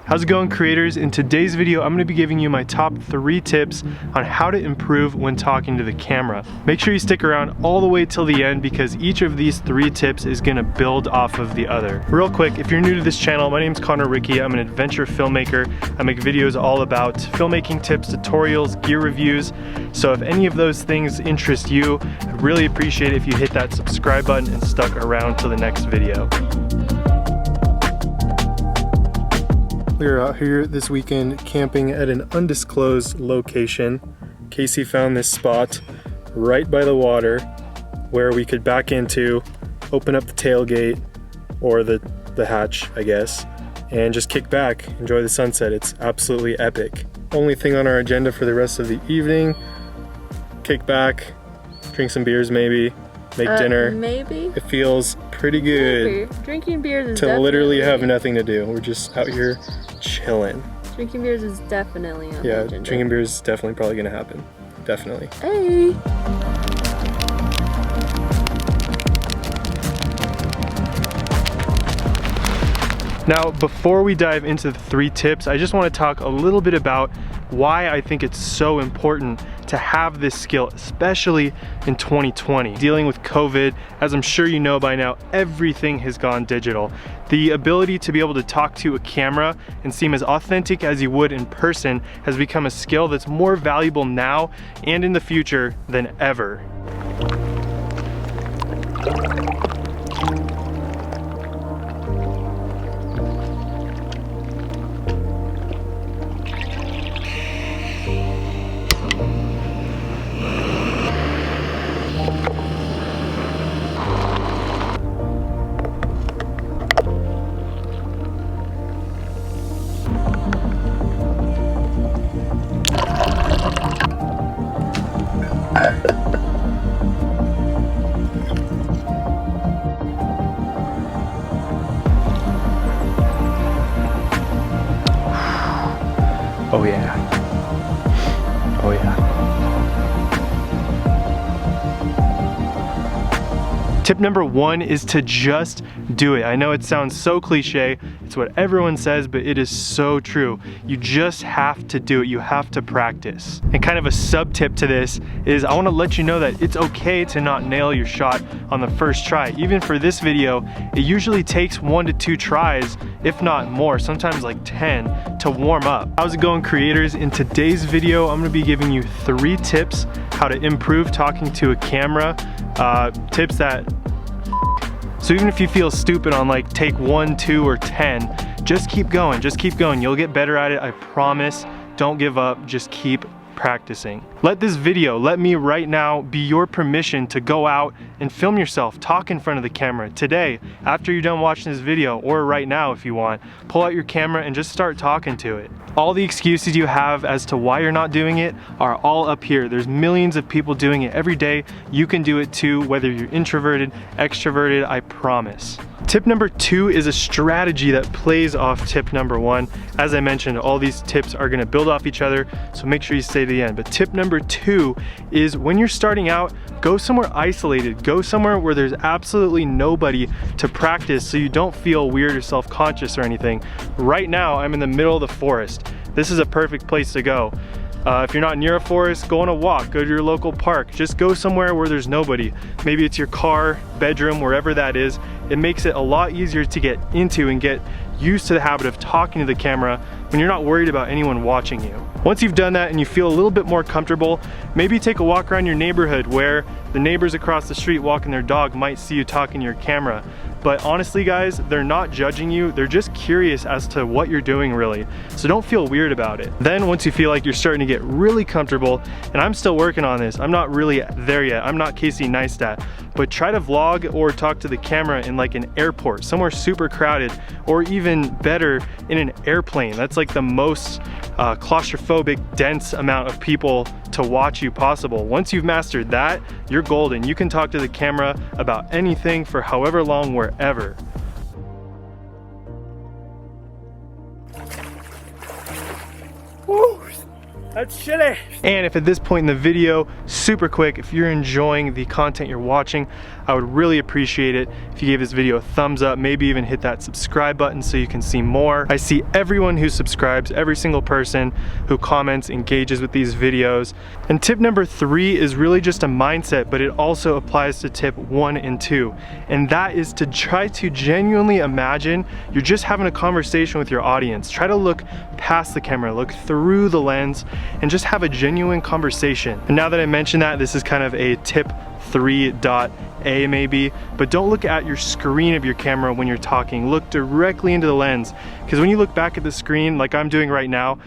How's it going, creators? In today's video, I'm gonna be giving you my top 3 tips on how to improve when talking to the camera. Make sure you stick around all the way till the end because each of these 3 tips is gonna build off of the other. Real quick, if you're new to this channel, my name's Rickey. I'm an adventure filmmaker. I make videos all about filmmaking tips, tutorials, gear reviews. So if any of those things interest you, I'd really appreciate it if you hit that subscribe button and stuck around till the next video. We're out here this weekend camping at an undisclosed location. Casey found this spot right by the water where we could back into, open up the tailgate or the hatch, I guess, and just kick back, enjoy the sunset. It's absolutely epic. Only thing on our agenda for the rest of the evening, kick back, drink some beers maybe, make dinner. Maybe. It feels pretty good. Maybe. Drinking beers is to literally have nothing to do. We're just out here chilling. Drinking beers is definitely on the agenda. Drinking beers is definitely probably gonna happen. Definitely. Hey! Now, before we dive into the 3 tips, I just want to talk a little bit about why I think it's so important to have this skill, especially in 2020. Dealing with COVID, as I'm sure you know by now, everything has gone digital. The ability to be able to talk to a camera and seem as authentic as you would in person has become a skill that's more valuable now and in the future than ever. Oh yeah. Oh yeah. Tip number 1 is to just do it. I know it sounds so cliche, it's what everyone says, but it is so true. You just have to do it, you have to practice. And kind of a sub tip to this is I wanna let you know that it's okay to not nail your shot on the first try. Even for this video, it usually takes 1 to 2 tries, if not more, sometimes like 10, to warm up. How's it going, creators? In today's video, I'm gonna be giving you 3 tips how to improve talking to a camera. Tips that, so even if you feel stupid on like take 1, 2, or 10, just keep going, You'll get better at it, I promise. Don't give up, just keep practicing. Let this video, let me right now be your permission to go out and film yourself, talk in front of the camera today, after you're done watching this video, or right now if you want. Pull out your camera and just start talking to it. All the excuses you have as to why you're not doing it are all up here. There's millions of people doing it every day. You can do it too, whether you're introverted, extroverted, I promise. Tip number 2 is a strategy that plays off tip number 1. As I mentioned, all these tips are gonna build off each other, so make sure you stay to the end. But tip number 2 is when you're starting out, go somewhere isolated. Go somewhere where there's absolutely nobody to practice so you don't feel weird or self-conscious or anything. Right now, I'm in the middle of the forest. This is a perfect place to go. If you're not near a forest, go on a walk, go to your local park. Just go somewhere where there's nobody. Maybe it's your car, bedroom, wherever that is. It makes it a lot easier to get into and get used to the habit of talking to the camera when you're not worried about anyone watching you. Once you've done that and you feel a little bit more comfortable, maybe take a walk around your neighborhood where the neighbors across the street walking their dog might see you talking to your camera. But honestly guys, they're not judging you, they're just curious as to what you're doing really. So don't feel weird about it. Then once you feel like you're starting to get really comfortable, and I'm still working on this, I'm not really there yet, I'm not Casey Neistat, but try to vlog or talk to the camera in like an airport, somewhere super crowded, or even better, in an airplane. That's like the most claustrophobic, dense amount of people to watch you possible. Once you've mastered that, you're golden. You can talk to the camera about anything for however long, wherever. Woo. That's shitty. And if at this point in the video, super quick, if you're enjoying the content you're watching, I would really appreciate it if you gave this video a thumbs up, maybe even hit that subscribe button so you can see more. I see everyone who subscribes, every single person who comments, engages with these videos. And tip number 3 is really just a mindset, but it also applies to tip 1 and 2. And that is to try to genuinely imagine you're just having a conversation with your audience. Try to look past the camera, look through the lens, and just have a genuine conversation. And now that I mentioned that, this is kind of a tip 3.A maybe, but don't look at your screen of your camera when you're talking. Look directly into the lens, because when you look back at the screen like I'm doing right now,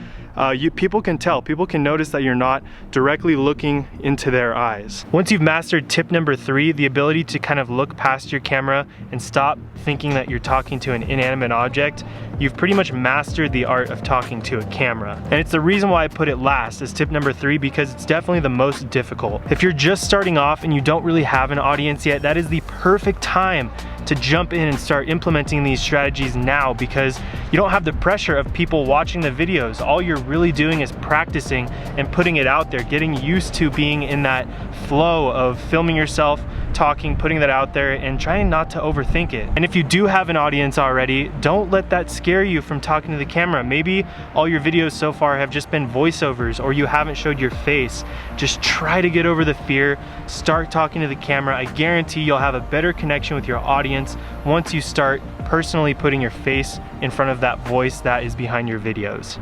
people can tell, people can notice that you're not directly looking into their eyes. Once you've mastered tip number 3, the ability to kind of look past your camera and stop thinking that you're talking to an inanimate object, you've pretty much mastered the art of talking to a camera. And it's the reason why I put it last as tip number 3, because it's definitely the most difficult. If you're just starting off and you don't really have an audience yet, that is the perfect time to jump in and start implementing these strategies now, because you don't have the pressure of people watching the videos. All you're really doing is practicing and putting it out there, getting used to being in that flow of filming yourself, talking, putting that out there, and trying not to overthink it. And if you do have an audience already, don't let that scare you from talking to the camera. Maybe all your videos so far have just been voiceovers, or you haven't showed your face. Just try to get over the fear, start talking to the camera. I guarantee you'll have a better connection with your audience once you start personally putting your face in front of that voice that is behind your videos.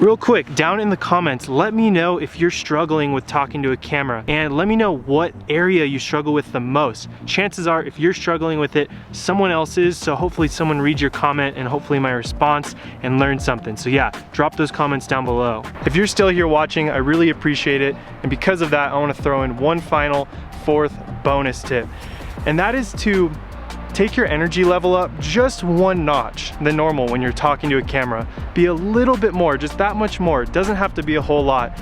Real quick, down in the comments, let me know if you're struggling with talking to a camera, and let me know what area you struggle with the most. Chances are, if you're struggling with it, someone else is, so hopefully someone reads your comment and hopefully my response and learn something. So yeah, drop those comments down below. If you're still here watching, I really appreciate it, and because of that, I want to throw in one final 4th bonus tip, and that is to take your energy level up just one notch than normal when you're talking to a camera. Be a little bit more, just that much more. It doesn't have to be a whole lot.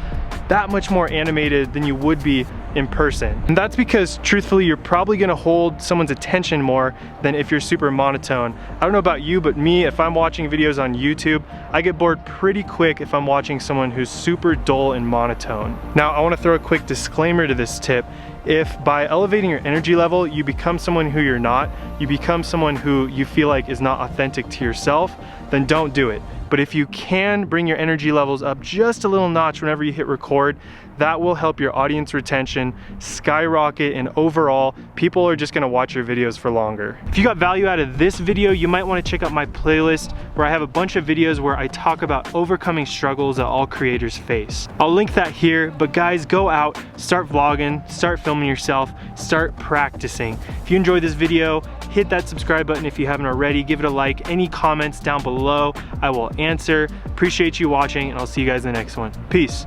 That much more animated than you would be in person. And that's because truthfully, you're probably gonna hold someone's attention more than if you're super monotone. I don't know about you, but me, if I'm watching videos on YouTube, I get bored pretty quick if I'm watching someone who's super dull and monotone. Now, I wanna throw a quick disclaimer to this tip. If by elevating your energy level, you become someone who you're not, you become someone who you feel like is not authentic to yourself, then don't do it. But if you can bring your energy levels up just a little notch whenever you hit record, that will help your audience retention skyrocket, and overall, people are just gonna watch your videos for longer. If you got value out of this video, you might wanna check out my playlist where I have a bunch of videos where I talk about overcoming struggles that all creators face. I'll link that here, but guys, go out, start vlogging, start filming yourself, start practicing. If you enjoyed this video, hit that subscribe button if you haven't already, give it a like. Any comments down below, I will answer. Appreciate you watching, and I'll see you guys in the next one. Peace.